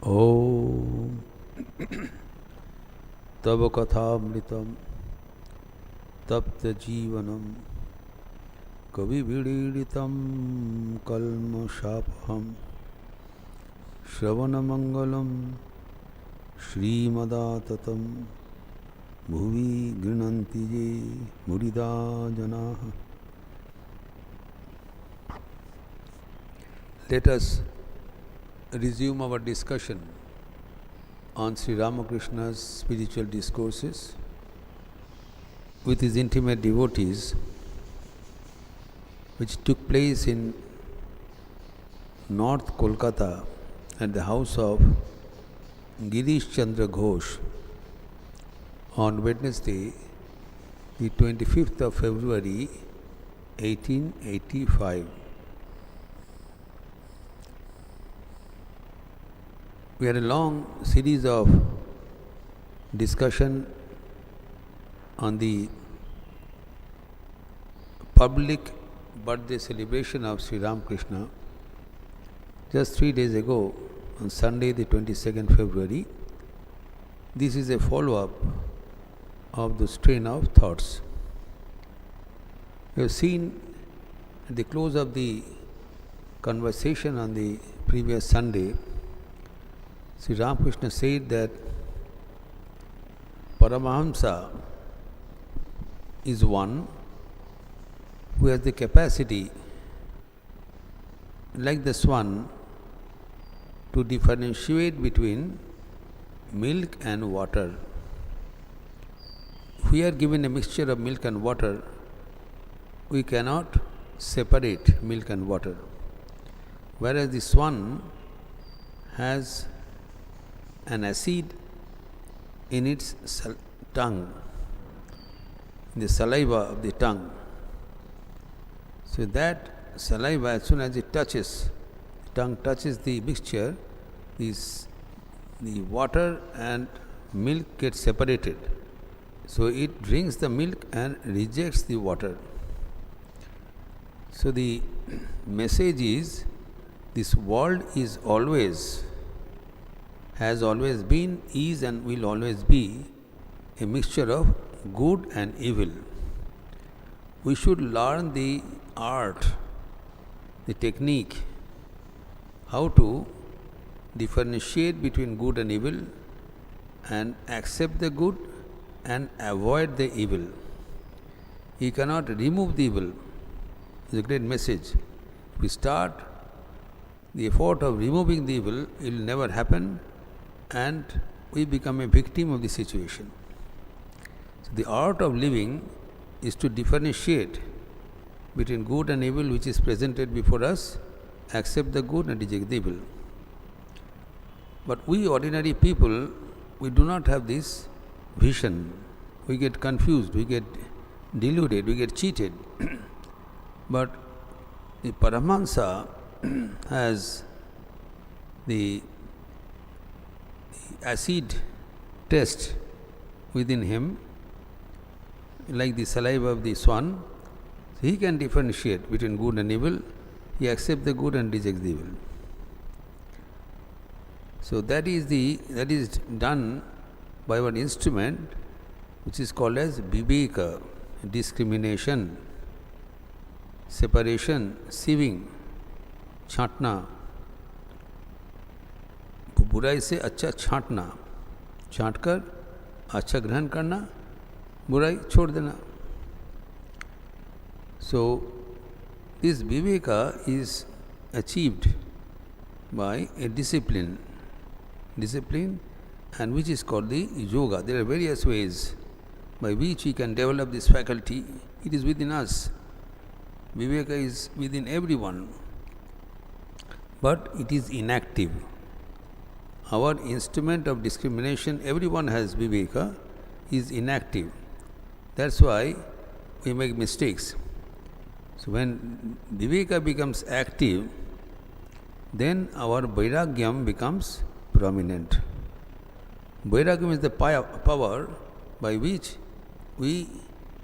Om Tava Kathamritam Tapta Jivanam Kavi Vidiritam Kalma Shapaham Shravana Mangalam Srimadatatam Bhuvi Grinanti Murida Janaha. Let us resume our discussion on Sri Ramakrishna's spiritual discourses with his intimate devotees, which took place in North Kolkata at the house of Girish Chandra Ghosh on Wednesday, the 25th of February, 1885. We had a long series of discussion on the public birthday celebration of Sri Ramakrishna. Just 3 days ago, on Sunday the 22nd February, this is a follow-up of the strain of thoughts. We have seen at the close of the conversation on the previous Sunday, Sri Ramakrishna said that Paramahamsa is one who has the capacity, like the swan, to differentiate between milk and water. If we are given a mixture of milk and water, we cannot separate milk and water. Whereas the swan has an acid in its tongue, in the saliva of the tongue. So that saliva, as soon as it touches, the tongue touches the mixture, the water and milk get separated. So it drinks the milk and rejects the water. So the message is, this world is always, has always been, is and will always be a mixture of good and evil. We should learn the art, the technique, how to differentiate between good and evil and accept the good and avoid the evil. You cannot remove the evil. It's a great message. If we start the effort of removing the evil, it will never happen, and we become a victim of the situation. So the art of living is to differentiate between good and evil, which is presented before us, accept the good and reject the evil. But we ordinary people, we do not have this vision. We get confused, we get deluded, we get cheated. But the Paramahamsa has the acid taste within him, like the saliva of the swan. So he can differentiate between good and evil. He accepts the good and rejects the evil. So that is done by one instrument which is called as viveka, discrimination, separation, sieving, छांटना, बुराई से अच्छा छांटना, छांटकर अच्छा ग्रहण करना, बुराई छोड़ देना. So this viveka is achieved by a discipline, and which is called the yoga. There are various ways by which we can develop this faculty. It is within us. Viveka is within everyone, but it is inactive. Our instrument of discrimination, everyone has viveka, is inactive. That's why we make mistakes. So when viveka becomes active, then our vairagyam becomes prominent. Vairagyam is the power by which we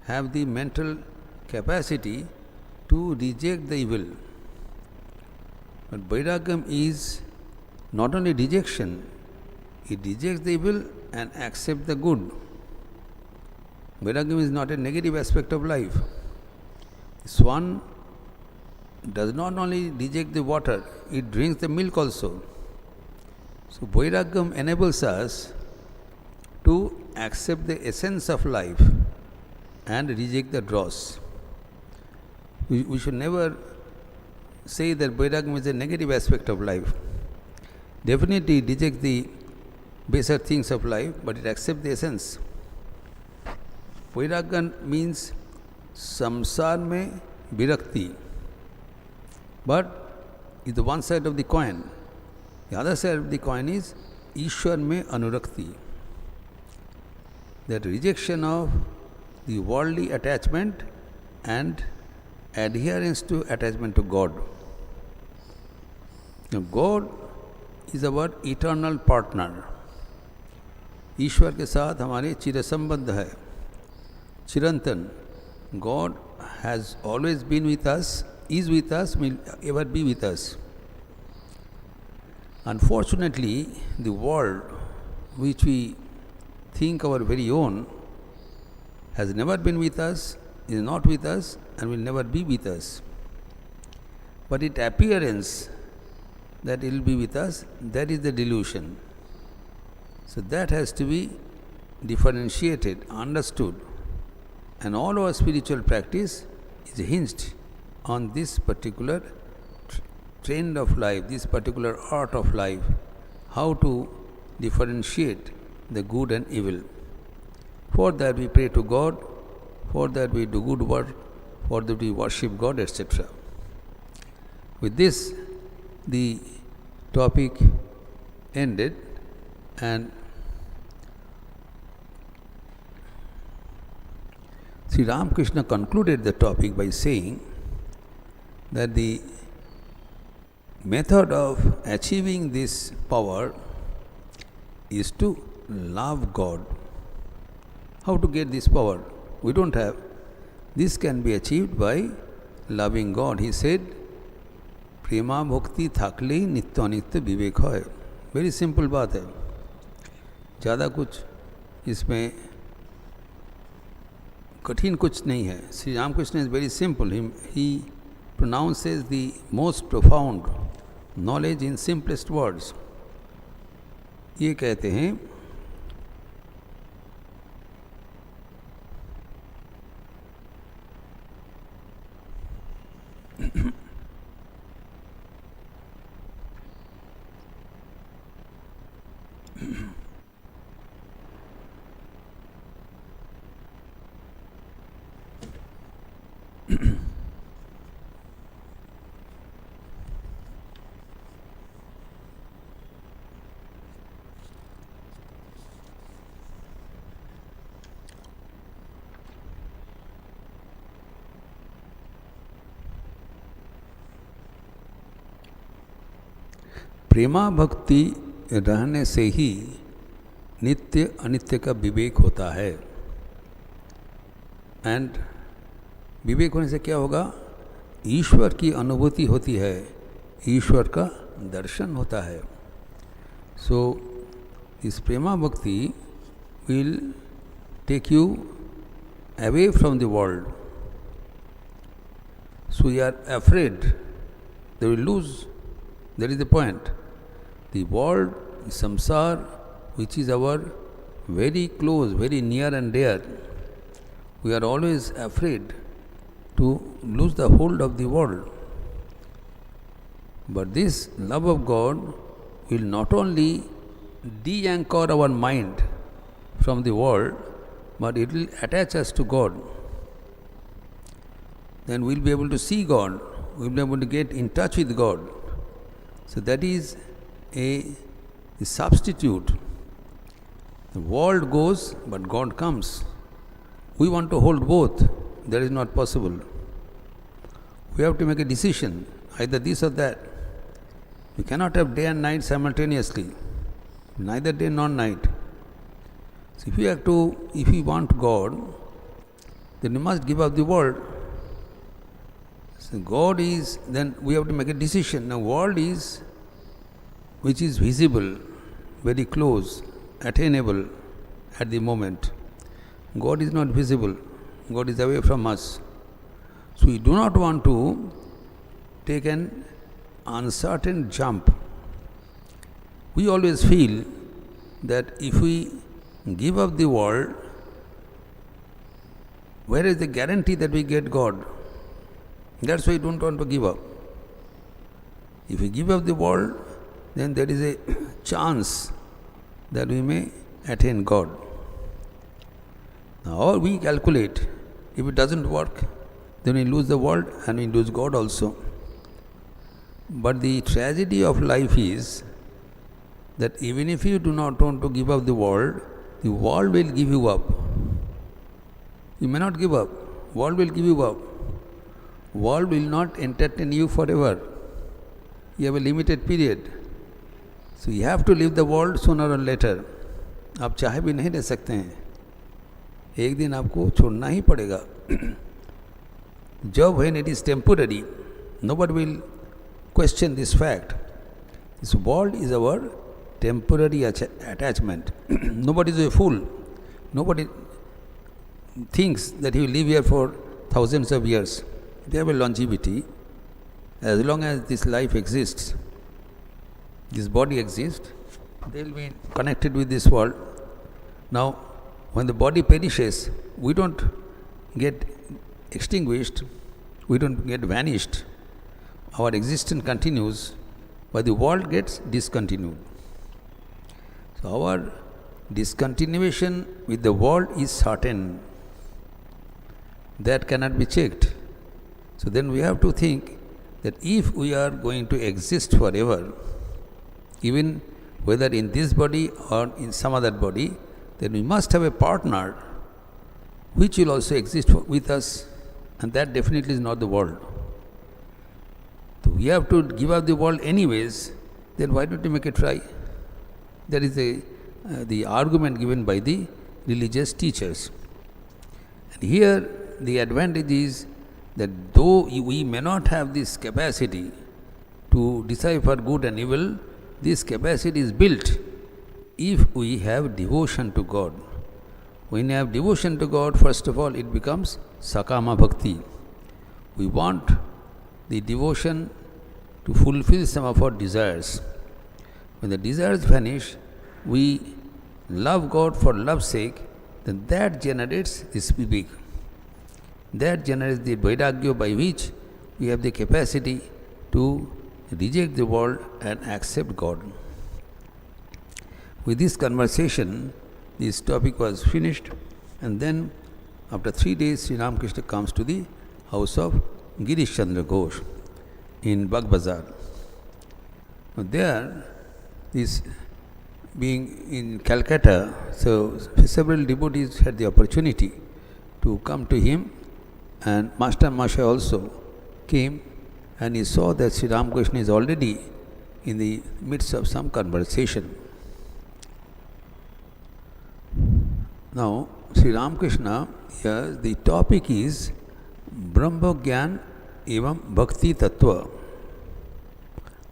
have the mental capacity to reject the evil. But vairagyam is not only rejection, it rejects the evil and accepts the good. Vairagya is not a negative aspect of life. Swan does not only reject the water, it drinks the milk also. So Vairagyam enables us to accept the essence of life and reject the dross. We should never say that Vairagyam is a negative aspect of life. Definitely it rejects the baser things of life, but it accepts the essence. Vairagya means samsar mein virakti. But it's the one side of the coin. The other side of the coin is Ishwar mein anurakti. That rejection of the worldly attachment and adherence to attachment to God. Now, God is our eternal partner. ईश्वर के साथ हमारे चिरसंबंध है, चिरंतन. God has always been with us, is with us, will ever be with us. Unfortunately, the world which we think our very own has never been with us, is not with us, and will never be with us. But its appearance that it will be with us, that is the delusion. So that has to be differentiated, understood. And all our spiritual practice is hinged on this particular trend of life, this particular art of life, how to differentiate the good and evil. For that we pray to God, for that we do good work, for that we worship God, etc. With this, the topic ended, and Sri Ramakrishna concluded the topic by saying that the method of achieving this power is to love God. How to get this power? We don't have. This can be achieved by loving God. He said, प्रेमा भक्ति थाकले नित्य अनित्य विवेक है. Very simple बात है, ज़्यादा कुछ इसमें कठिन कुछ नहीं है. Shri Ramakrishna is very simple. He pronounces the most profound knowledge in simplest words. ये कहते हैं प्रेमा भक्ति रहने से ही नित्य अनित्य का विवेक होता है. एंड विवेक होने से क्या होगा? ईश्वर की अनुभूति होती है, ईश्वर का दर्शन होता है. सो this prema bhakti will take you away from the world. So you are afraid they will lose. That is the point. The world, the samsar, which is our very close, very near and dear, we are always afraid to lose the hold of the world. But this love of God will not only de-anchor our mind from the world, but it will attach us to God. Then we will be able to see God, we will be able to get in touch with God. So that is a substitute. The world goes, but God comes. We want to hold both. That is not possible. We have to make a decision, either this or that. You cannot have day and night simultaneously, neither day nor night. So if you want God, then you must give up the world. So God is, then we have to make a decision. Now world is which is visible, very close, attainable at the moment. God is not visible, God is away from us. So we do not want to take an uncertain jump. We always feel that if we give up the world, where is the guarantee that we get God? That's why we don't want to give up. If we give up the world, then there is a chance that we may attain God. Now, or we calculate, if it doesn't work, then we lose the world and we lose God also. But the tragedy of life is that even if you do not want to give up the world will give you up. You may not give up, world will give you up. World will not entertain you forever. You have a limited period. So you have to leave the world sooner or later. आप चाहे भी नहीं रह सकते हैं, एक दिन आपको छोड़ना ही पड़ेगा. Job, when it is temporary, nobody will question this fact. This world is our temporary attachment. Nobody is a fool. Nobody thinks that he will live here for thousands of years. They have a longevity. As long as this life exists, this body exists, they will be connected with this world. Now, when the body perishes, we don't get extinguished, we don't get vanished. Our existence continues, but the world gets discontinued. So our discontinuation with the world is certain. That cannot be checked. So then we have to think that if we are going to exist forever, even whether in this body or in some other body, then we must have a partner which will also exist with us, and that definitely is not the world. So we have to give up the world anyways, then why don't you make a try? That is the argument given by the religious teachers. And here the advantage is that though we may not have this capacity to decipher good and evil, this capacity is built if we have devotion to God. When you have devotion to God, first of all, it becomes Sakama Bhakti. We want the devotion to fulfill some of our desires. When the desires vanish, we love God for love's sake, then that generates this vivek. That generates the vairagya by which we have the capacity to reject the world and accept God. With this conversation, this topic was finished, and then after 3 days, Sri Ramakrishna comes to the house of Girish Chandra Ghosh in Bagh Bazar. Now there, this being in Calcutta, so several devotees had the opportunity to come to him, and Master Masha also came, and he saw that Sri Ramakrishna is already in the midst of some conversation. Now, Sri Ramakrishna, here the topic is Brahma Gyan Evam Bhakti Tattva,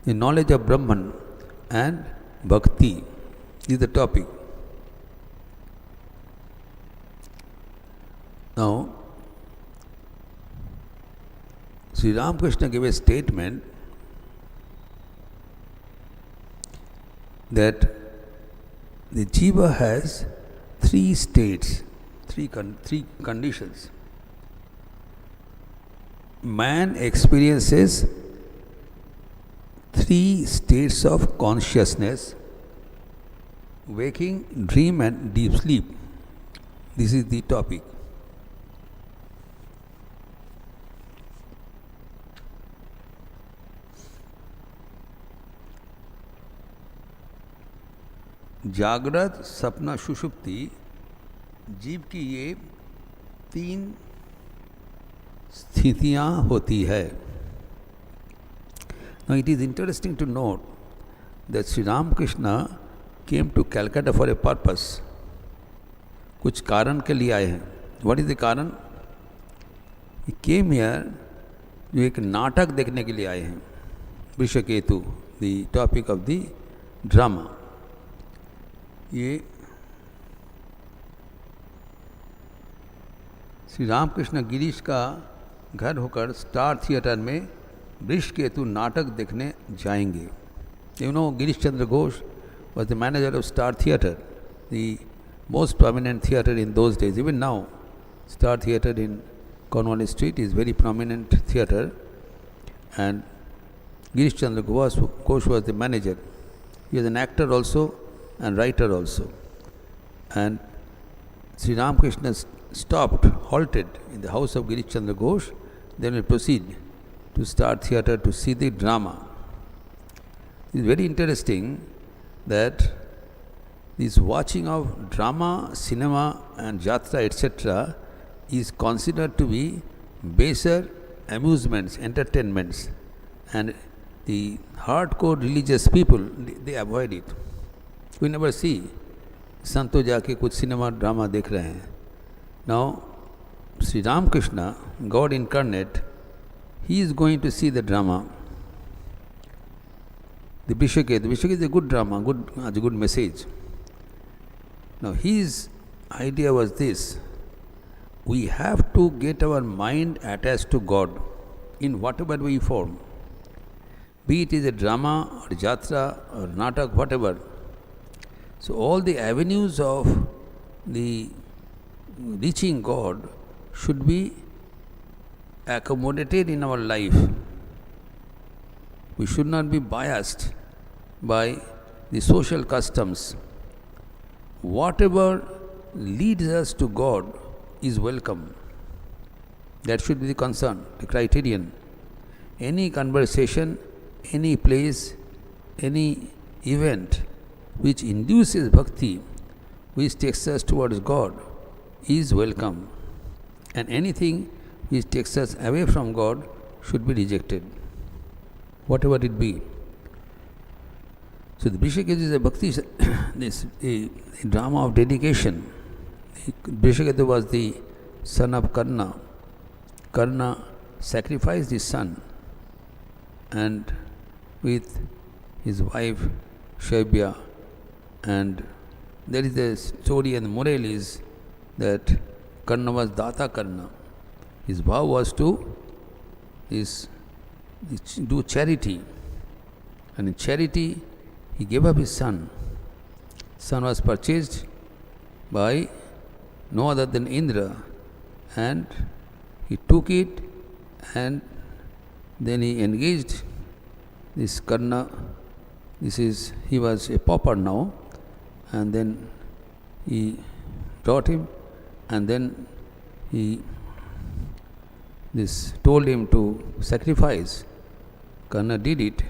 the knowledge of Brahman and Bhakti is the topic. Now, Sri Ramakrishna gave a statement that the jiva has 3 states, three conditions. Man experiences 3 states of consciousness: waking, dream and deep sleep. This is the topic. जागृत, सपना, सुषुप्ति, जीव की ये 3 स्थितियाँ होती है. Now it is interesting to note that Sri Ramakrishna came to Calcutta for a purpose. कुछ कारण के लिए आए हैं. What is the कारण? He came here, जो एक नाटक देखने के लिए आए हैं. Vrishaketu, the topic of the drama. ये श्री रामकृष्ण गिरीश का घर होकर स्टार थिएटर में वृष केतु नाटक देखने जाएंगे. You know, Girish Chandra Ghosh was the manager of Star Theatre, the most prominent theatre in those days. Even now, Star Theatre in Cornwallis Street is very prominent theatre, and Girish Chandra Ghosh was the manager. He was an actor also and writer also. And Sri Ramakrishna halted in the house of Girish Chandra Ghosh, then will proceed to Star Theatre to see the drama. It is very interesting that this watching of drama, cinema and jatra etc. is considered to be baser amusements, entertainments, and the hardcore religious people, they avoid it. We never see संतो जाके कुछ cinema drama देख रहे हैं. Now, Sri Ramakrishna, God incarnate, he is going to see the drama. The Vishwaketu is a good drama, has a good message. Now his idea was this: we have to get our mind attached to God in whatever way form. Be it is a drama or jatra or natak, whatever. So all the avenues of the reaching God should be accommodated in our life. We should not be biased by the social customs. Whatever leads us to God is welcome. That should be the concern, the criterion. Any conversation, any place, any event which induces bhakti, which takes us towards God, is welcome. And anything which takes us away from God should be rejected, whatever it be. So the Vishwaketu is a bhakti, a drama of dedication. Vishwaketu was the son of Karna. Karna sacrificed his son, and with his wife Shaibya, and there is a story, and the moral is that Karna was Data Karna. His vow was to do charity, and in charity he gave up his son. Son was purchased by no other than Indra, and he took it, and then he engaged this Karna. He was a pauper now, and then he brought him, and then he told him to sacrifice. Karna did it,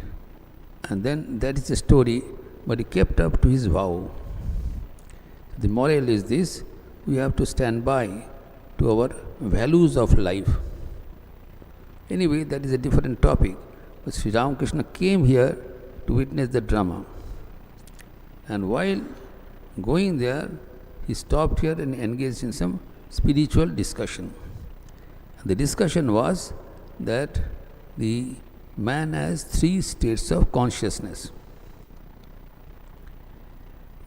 and then that is the story, but he kept up to his vow. The moral is this: we have to stand by to our values of life. Anyway, that is a different topic. But Sri Ramakrishna came here to witness the drama. And while going there, he stopped here and engaged in some spiritual discussion. The discussion was that the man has 3 states of consciousness.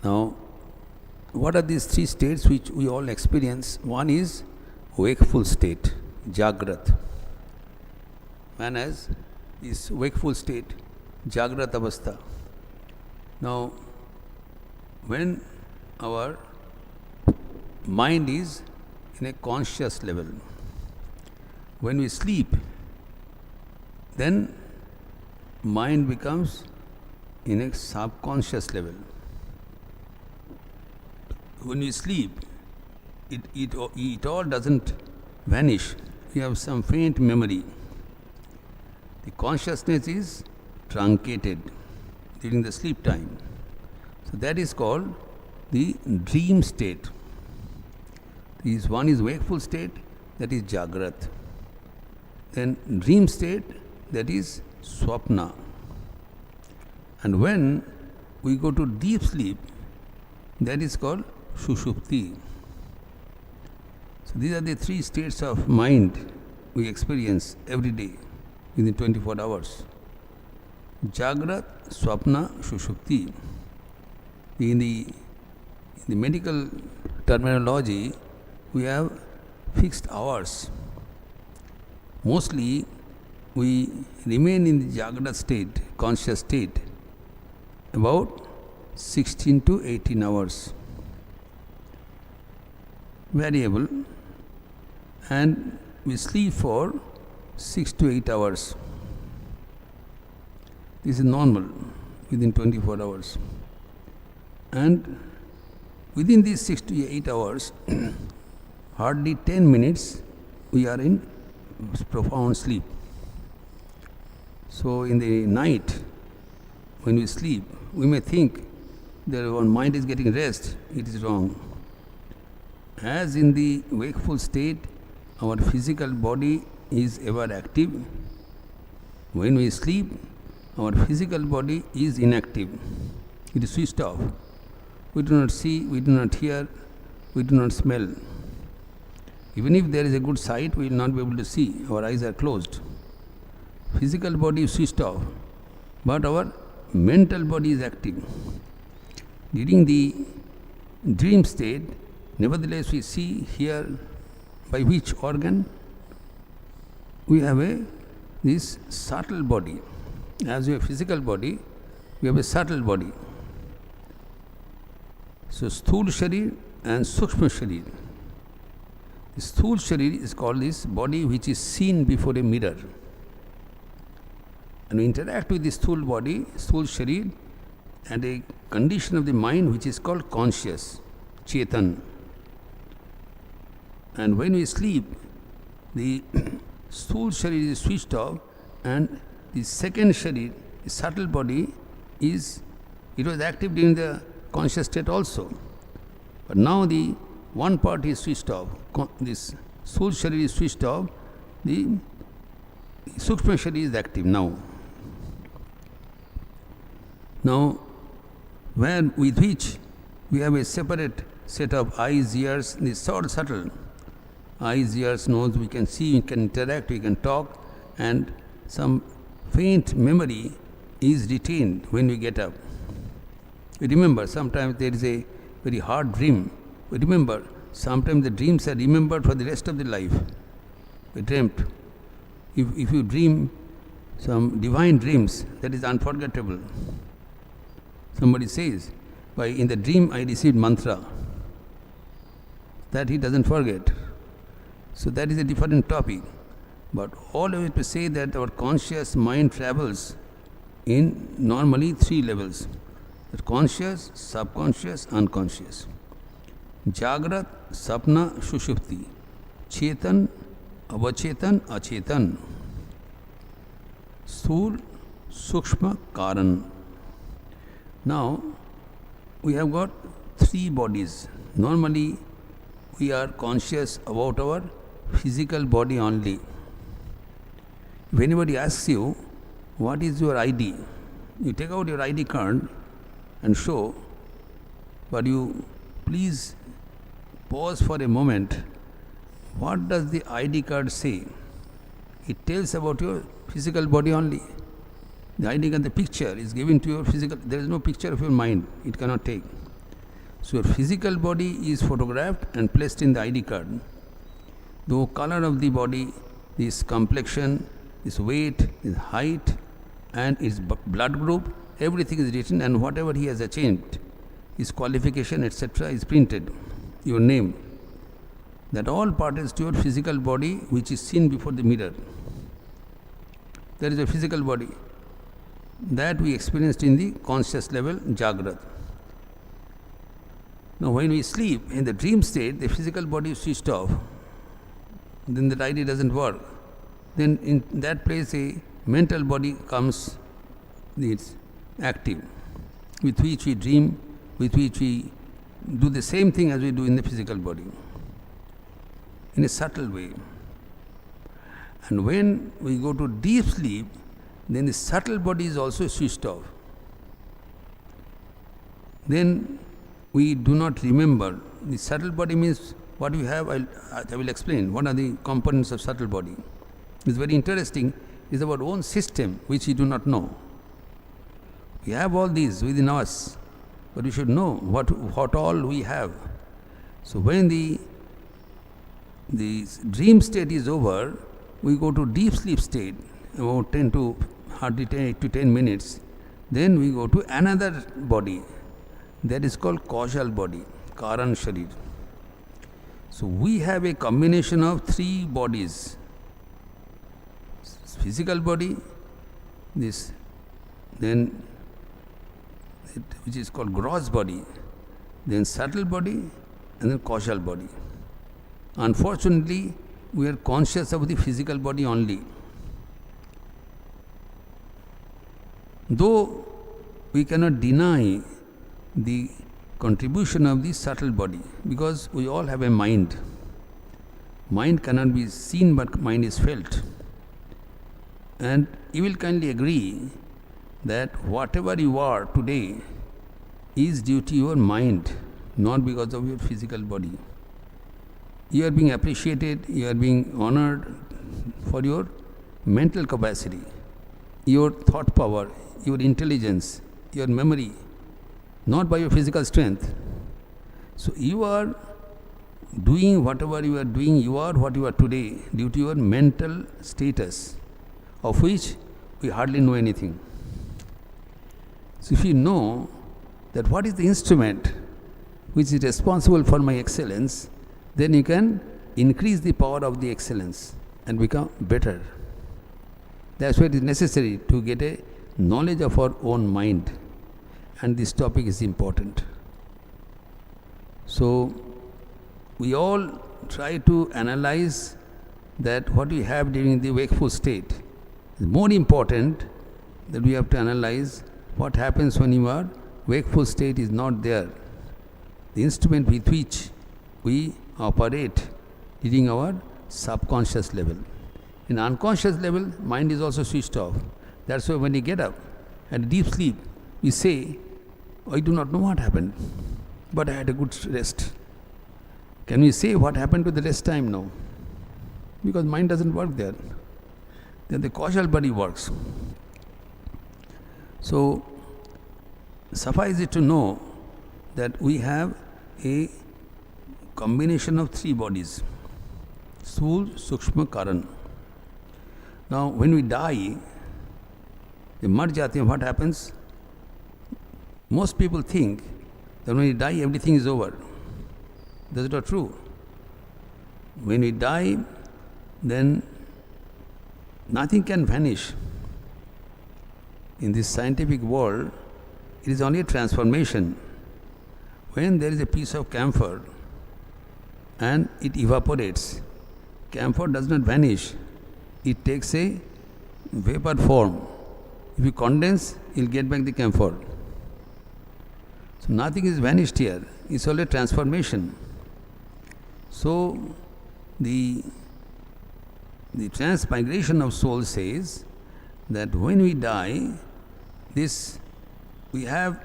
Now, what are these 3 states which we all experience? One is wakeful state, Jagrat. Man has this wakeful state, Jagrat Avastha. Now, when our mind is in a conscious level, when we sleep, then mind becomes in a subconscious level. When we sleep, it all doesn't vanish. We have some faint memory. The consciousness is truncated during the sleep time. So that is called the dream state. One is wakeful state, that is Jagrat. Then dream state, that is Swapna. And when we go to deep sleep, that is called Sushupti. So these are the 3 states of mind we experience every day within 24 hours. Jagrat, Swapna, Sushupti. In the medical terminology, we have fixed hours. Mostly, we remain in the Jagrat state, conscious state, about 16 to 18 hours. Variable, and we sleep for 6 to 8 hours. This is normal within 24 hours. And within these 6 to 8 hours, hardly 10 minutes we are in profound sleep. So in the night, when we sleep, we may think that our mind is getting rest. It is wrong. As in the wakeful state, our physical body is ever active. When we sleep, our physical body is inactive. It is switched off. We do not see, we do not hear, we do not smell. Even if there is a good sight, we will not be able to see. Our eyes are closed. Physical body is switched off, but our mental body is active. During the dream state, nevertheless, we see, hear, by which organ? We have this subtle body. As we have physical body, we have a subtle body. So, Sthul Sharir and Sukshma Sharir. The Sthul Sharir is called this body which is seen before a mirror. And we interact with the Sthul body, Sthul Sharir, and a condition of the mind which is called conscious, Chetan. And when we sleep, the Sthul Sharir is switched off, and the second Sharir, the subtle body, it was active during the conscious state also. But now the one part is switched off. This Sthul Sharir is switched off. The Sukshma Sharir is active now. Now, with which we have a separate set of eyes, ears, this sort subtle. Eyes, ears, nose, we can see, we can interact, we can talk, and some faint memory is retained when we get up. We remember, sometimes there is a very hard dream. We remember, sometimes the dreams are remembered for the rest of the life. We dreamt. If you dream some divine dreams, that is unforgettable. Somebody says, in the dream I received mantra. That he doesn't forget. So that is a different topic. But all of it to say that our conscious mind travels in normally 3 levels. The conscious, subconscious, unconscious. Jagrat, Sapna, Sushupti. Chetan, Avachetan, Achetan. Sthul, Sukshma, Karan. Now, we have got 3 bodies. Normally, we are conscious about our physical body only. If anybody asks you, what is your ID? You take out your ID card and show, but you please pause for a moment. What does the ID card say? It tells about your physical body only. The ID card, the picture is given to your physical, there is no picture of your mind, it cannot take. So your physical body is photographed and placed in the ID card. The color of the body, this complexion, this weight, this height, and his blood group, everything is written, and whatever he has achieved, his qualification, etc., is printed. Your name. That all pertains to your physical body which is seen before the mirror. There is a physical body. That we experienced in the conscious level, Jagrat. Now when we sleep, in the dream state, the physical body is switched off. Then the ID doesn't work. Then in that place a mental body comes, it's active, with which we dream, with which we do the same thing as we do in the physical body, in a subtle way. And when we go to deep sleep, then the subtle body is also switched off. Then we do not remember. The subtle body means what we have, I will explain. What are the components of subtle body? It's very interesting. It's our own system which we do not know. We have all these within us, but we should know what all we have. So when the dream state is over, we go to deep sleep state, about 10 to hardly 8 to 10 minutes. Then we go to another body, that is called causal body, Karan Sharir. So we have a combination of three bodies: physical body, this, then which is called gross body, then subtle body, and then causal body. Unfortunately, we are conscious of the physical body only. Though we cannot deny the contribution of the subtle body, because we all have a mind. Mind cannot be seen, but mind is felt. And you will kindly agree that whatever you are today is due to your mind, not because of your physical body. You are being appreciated, you are being honored for your mental capacity, your thought power, your intelligence, your memory, not by your physical strength. So you are doing whatever you are doing, you are what you are today due to your mental status, of which we hardly know anything. So if you know that what is the instrument which is responsible for my excellence, then you can increase the power of the excellence and become better. That's why it is necessary to get a knowledge of our own mind, and this topic is important. So we all try to analyze that what we have during the wakeful state. It's more important that we have to analyze what happens when your wakeful state is not there. The instrument with which we operate during our subconscious level. In unconscious level, mind is also switched off. That's why when you get up at deep sleep, we say, I do not know what happened, but I had a good rest. Can we say what happened to the rest time? No. Because mind doesn't work there. Then the causal body works. So, suffice it to know that we have a combination of three bodies: Sthul, Sukshma, Karan. Now, when we die, the mar jate hain, what happens? Most people think that when we die, everything is over. That's not true. When we die, then nothing can vanish. In this scientific world, it is only a transformation. When there is a piece of camphor and it evaporates, camphor does not vanish. It takes a vapor form. If you condense, you will get back the camphor. So nothing is vanished here. It's only a transformation. So the transmigration of soul says that when we die, we have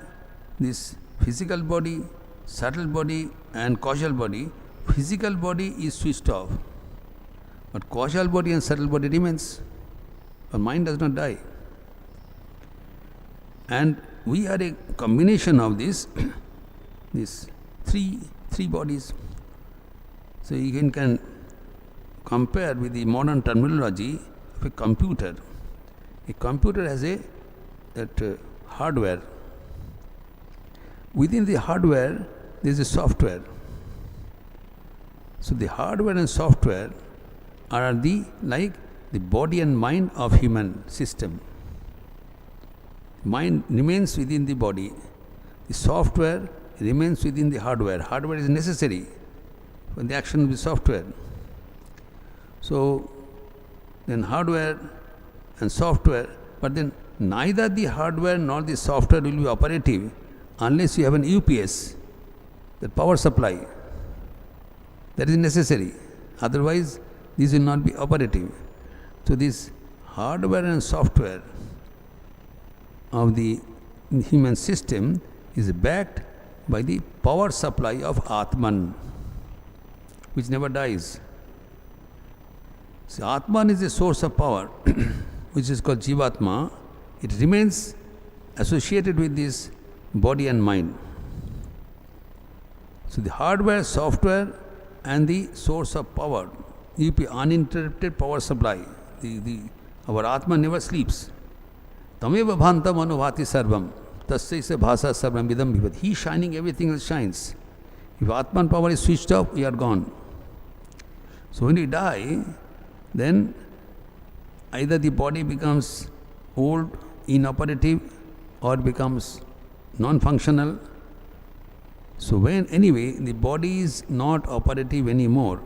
this physical body, subtle body, and causal body. Physical body is switched off, but causal body and subtle body remains. Our mind does not die. And we are a combination of these three bodies. So you can compare with the modern terminology of a computer. A computer has that hardware. Within the hardware, there is a software. So the hardware and software are like the body and mind of human system. Mind remains within the body. The software remains within the hardware. Hardware is necessary for the action of the software. So then hardware and software, but then neither the hardware nor the software will be operative unless you have an UPS, the power supply. That is necessary. Otherwise, this will not be operative. So this hardware and software of the human system is backed by the power supply of Atman, which never dies. So Atman is a source of power, which is called Jivatma. It remains associated with this body and mind. So the hardware, software and the source of power, uninterrupted power supply. Our Atma never sleeps. Tameva bhantam anuvati sarvam. Tasya bhasa sarvam vidam bhivat. He is shining, everything else shines. If Atman power is switched off, we are gone. So when we die, then either the body becomes old, inoperative, or becomes non-functional. So when anyway the body is not operative anymore,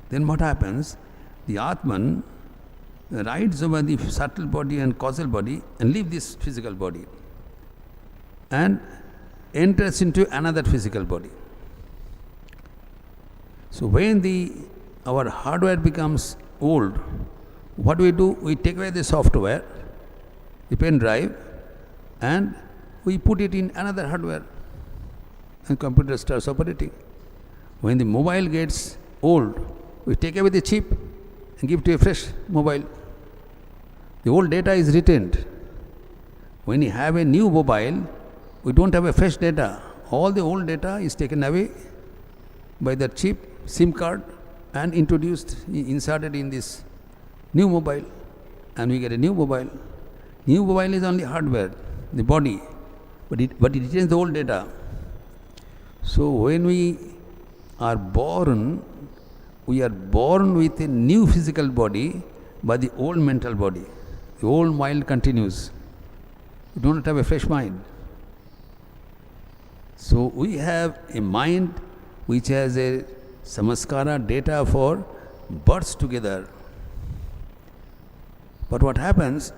then what happens? The Atman rides over the subtle body and causal body and leaves this physical body and enters into another physical body. So when our hardware becomes old, what do? We take away the software, the pen drive, and we put it in another hardware, and computer starts operating. When the mobile gets old, we take away the chip and give to a fresh mobile. The old data is retained. When you have a new mobile, we don't have a fresh data. All the old data is taken away by the chip, SIM card, and inserted in this new mobile, and we get a new mobile. New mobile is only hardware, the body, but it retains the old data. So when we are born with a new physical body, but the old mental body. The old mind continues. We do not have a fresh mind. So we have a mind which has a samaskara data for births together. But what happens,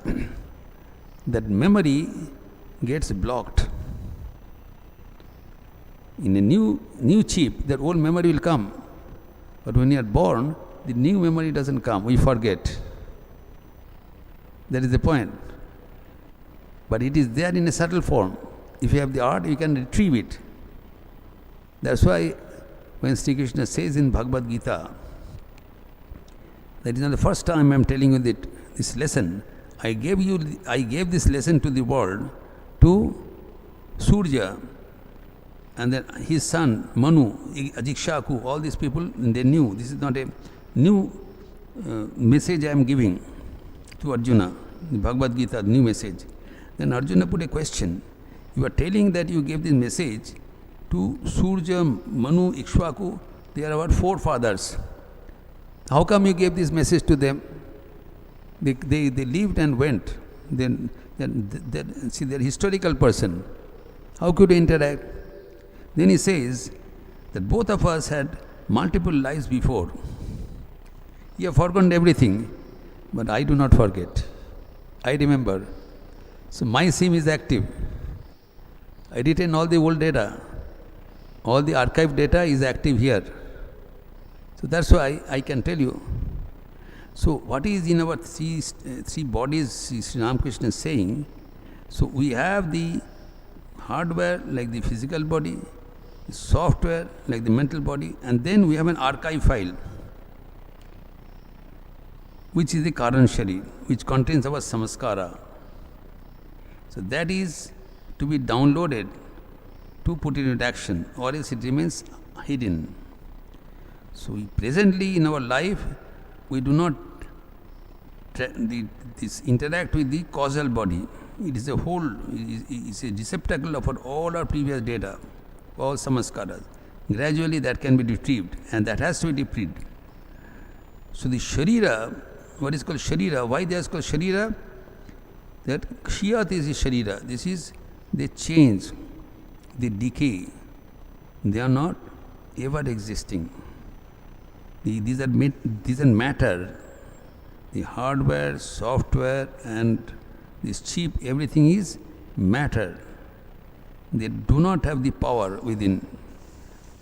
that memory gets blocked. In a new chip, that old memory will come. But when you are born, the new memory doesn't come. We forget. That is the point. But it is there in a subtle form. If you have the art, you can retrieve it. That's why when Sri Krishna says in Bhagavad Gita, that is not the first time I am telling you this lesson. I gave this lesson to the world, to Surya, and then his son Manu, Ajikshaku, all these people, they knew. This is not a new message I am giving to Arjuna, the Bhagavad Gita, new message. Then Arjuna put a question. You are telling that you gave this message to Surya, Manu, Ikshvaku, they are our forefathers. How come you gave this message to them? They lived and went. See, they are historical person. How could they interact? Then he says that both of us had multiple lives before. You have forgotten everything, but I do not forget. I remember. So my SIM is active. I retain all the old data. All the archive data is active here. So that's why I can tell you. So what is in our three bodies, Sri Ramakrishna is saying, so we have the hardware like the physical body, the software like the mental body, and then we have an archive file, which is the Karan Sharir, which contains our samaskara. So that is to be downloaded to put it into action, or else it remains hidden. So presently in our life, we do not interact with the causal body. It is a whole, it's a receptacle of all our previous data, all samaskaras. Gradually that can be retrieved, and that has to be retrieved. So the Sharira, what is called Sharira, why they are called Sharira? That Kshiyat is the Sharira. This is, they change, they decay. They are not ever existing. These are matter. The hardware, software, and this chip, everything is matter. They do not have the power within.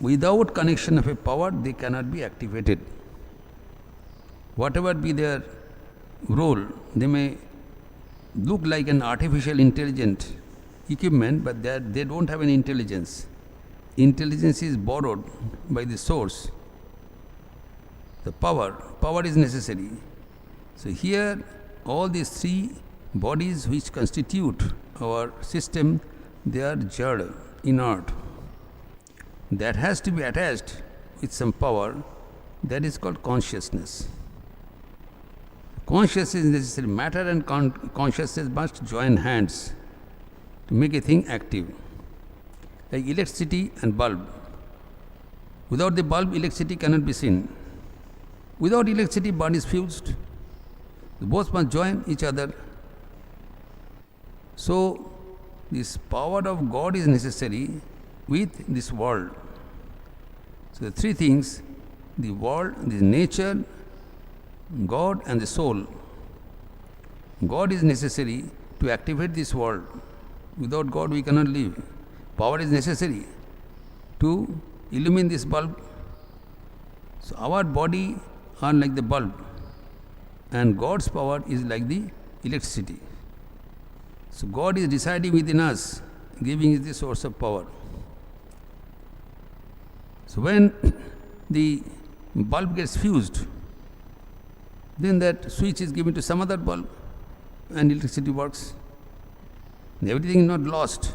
Without connection of a power, they cannot be activated. Whatever be their role, they may look like an artificial intelligent equipment, but they don't have any intelligence. Intelligence is borrowed by the source. The power is necessary. So here, all these three bodies which constitute our system, they are jad, inert. That has to be attached with some power, that is called consciousness. Consciousness is necessary. Matter and consciousness must join hands to make a thing active. Like electricity and bulb. Without the bulb, electricity cannot be seen. Without electricity, bulb is fused. Both must join each other. So, this power of God is necessary with this world. So, the three things, the world, the nature, God and the soul. God is necessary to activate this world. Without God we cannot live. Power is necessary to illumine this bulb. So our body are like the bulb and God's power is like the electricity. So God is residing within us, giving us the source of power. So when the bulb gets fused, then that switch is given to some other bulb and electricity works. Everything is not lost.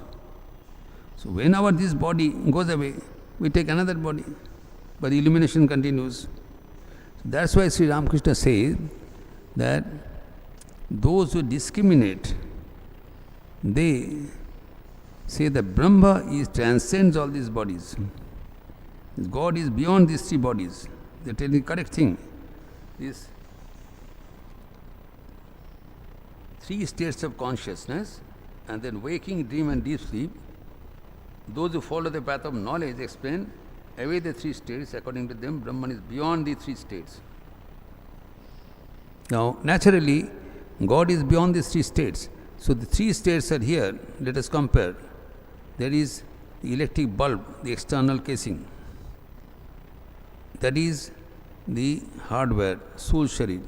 So whenever this body goes away, we take another body, but the illumination continues. So that's why Sri Ramakrishna says that those who discriminate, they say that Brahma transcends all these bodies. God is beyond these three bodies. They are telling the correct thing. These three states of consciousness, and then waking, dream and deep sleep. Those who follow the path of knowledge explain away the three states. According to them, Brahman is beyond the three states. Now, naturally, God is beyond these three states. So, the three states are here. Let us compare. There is the electric bulb, the external casing. That is the hardware, soul sharir.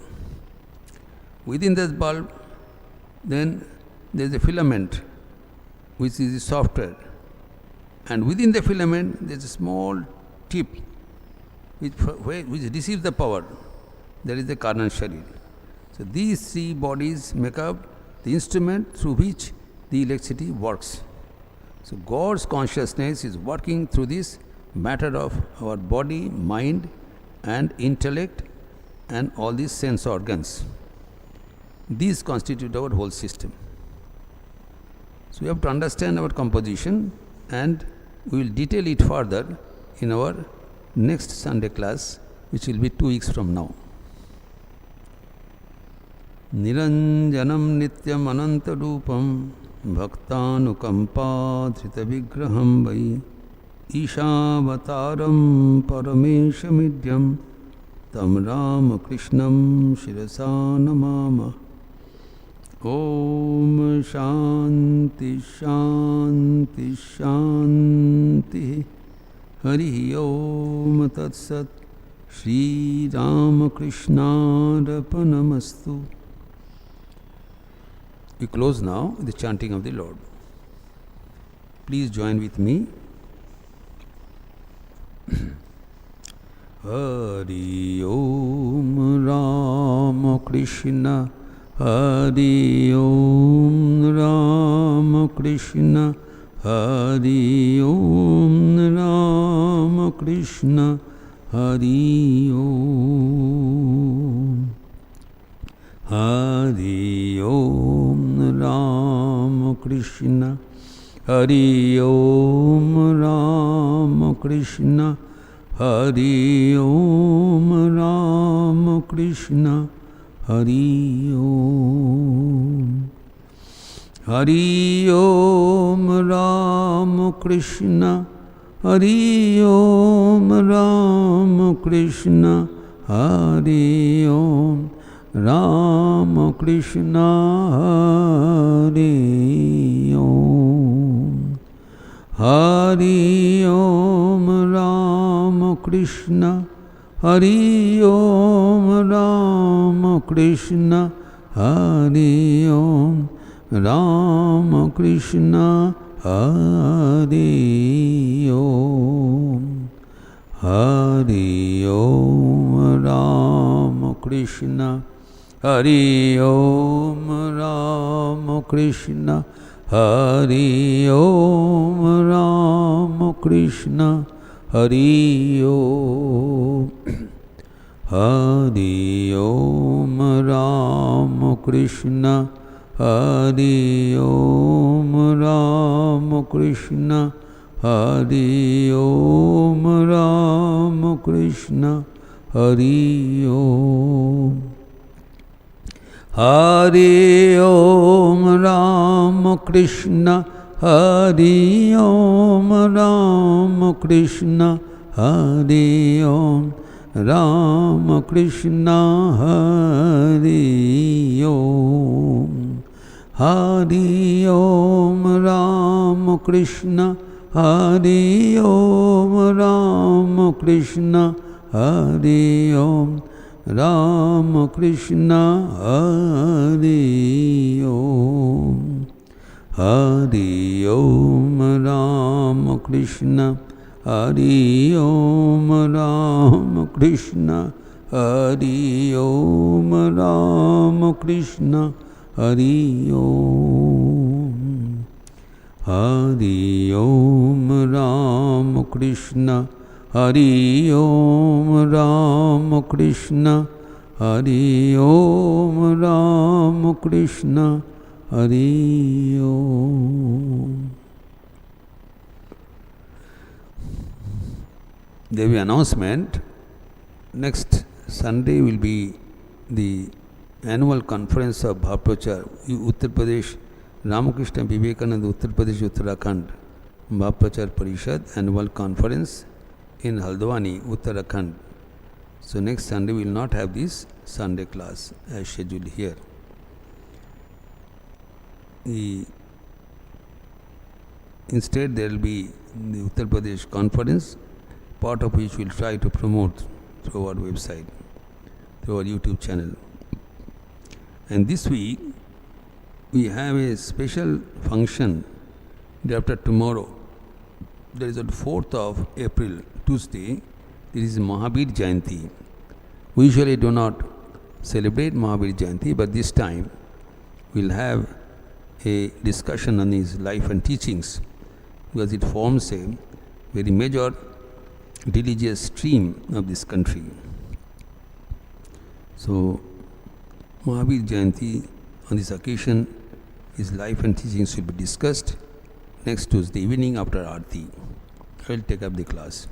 Within this bulb, then there is a filament, which is the software. And within the filament, there is a small tip which receives the power. That is the Karna Sharir. So these three bodies make up the instrument through which the electricity works. So God's consciousness is working through this matter of our body, mind and intellect and all these sense organs. These constitute our whole system. So we have to understand our composition, and we will detail it further in our next Sunday class, which will be 2 weeks from now. Niranjanam nityam anantarupam bhaktanukampa vigraham vai Ishavataram parameshamidyam tam Ramakrishnam shirasa namama. Om Shanti Shanti Shanti Hari Om Tat Sat Shri Ramakrishna Arpanamastu. We close now with the chanting of the Lord. Please join with me. Hari Om Ramakrishna Hari Om Ramakrishna Hari Om Ramakrishna Hari Om Hari Om Ramakrishna Hari Om Ramakrishna Hari Om Ramakrishna Hari Om Hari Om Ramakrishna Hari Om Ramakrishna Hari Om Ramakrishna Hari Om Hari Om Ramakrishna Hari Om Ramakrishna Hari Om Ramakrishna Hari Om Hari Om Ramakrishna Hari Om Ramakrishna Hari Om Ramakrishna Hari Om. Hari Om Ramakrishna Hari Om Ramakrishna Hari Om Ramakrishna Hari Om. Hari Om Ramakrishna Hari Om Ramakrishna Hari Om Ramakrishna Hari Om. Hari Om Ramakrishna Hari Om Ramakrishna Hari Om Ramakrishna Hari Om. Hari Om Ramakrishna Hari Om Ramakrishna Hari Om Ramakrishna Hari Om. Hari Om Ramakrishna Hari Om Ramakrishna Hari Om Ramakrishna Hari Om. There will be announcement. Next Sunday will be the annual conference of Bhavaprachar, Uttar Pradesh, Ramakrishna Vivekananda Uttar Pradesh Uttarakhand Bhavaprachar Parishad annual conference in Haldwani, Uttarakhand. So next Sunday we will not have this Sunday class as scheduled here. Instead there will be the Uttar Pradesh conference, part of which we will try to promote through our website, through our YouTube channel. And this week we have a special function day after tomorrow. There is on 4th of April, Tuesday, there is Mahavir Jayanti. We usually do not celebrate Mahavir Jayanti, but this time we will have a discussion on his life and teachings, because it forms a very major religious stream of this country. So, Mahavir Jayanti, on this occasion, his life and teachings will be discussed next Tuesday evening after Aarti. I will take up the class.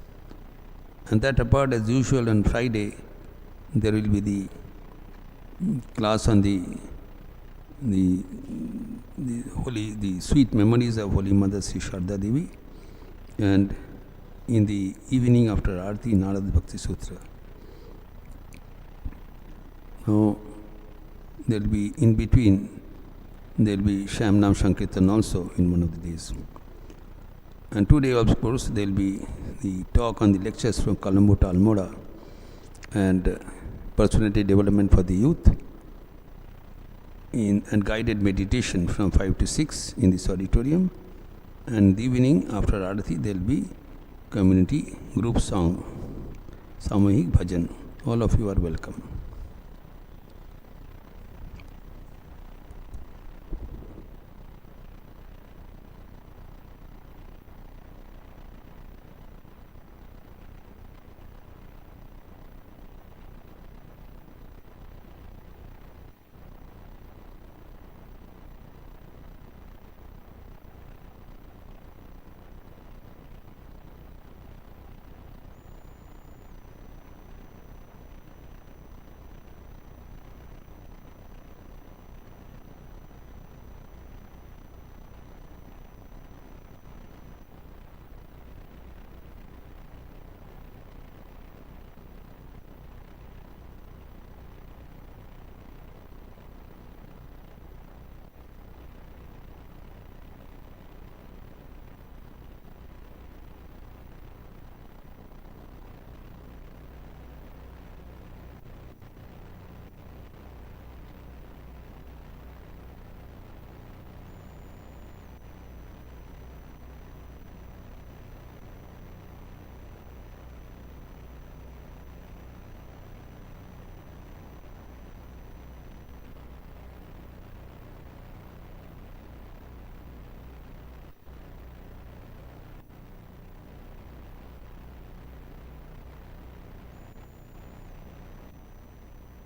And that apart, as usual, on Friday, there will be the class on the sweet memories of Holy Mother Sri Sharda Devi, and in the evening after Aarti, Narad Bhakti Sutra. Now, there will be in between, there will be Shamnam Sankirtan also in one of the days. And today, of course, there will be the talk on the lectures from Colombo to Almora and personality development for the youth, and guided meditation from 5 to 6 in this auditorium. And the evening after Aarati, there will be community group song, Samahik Bhajan. All of you are welcome.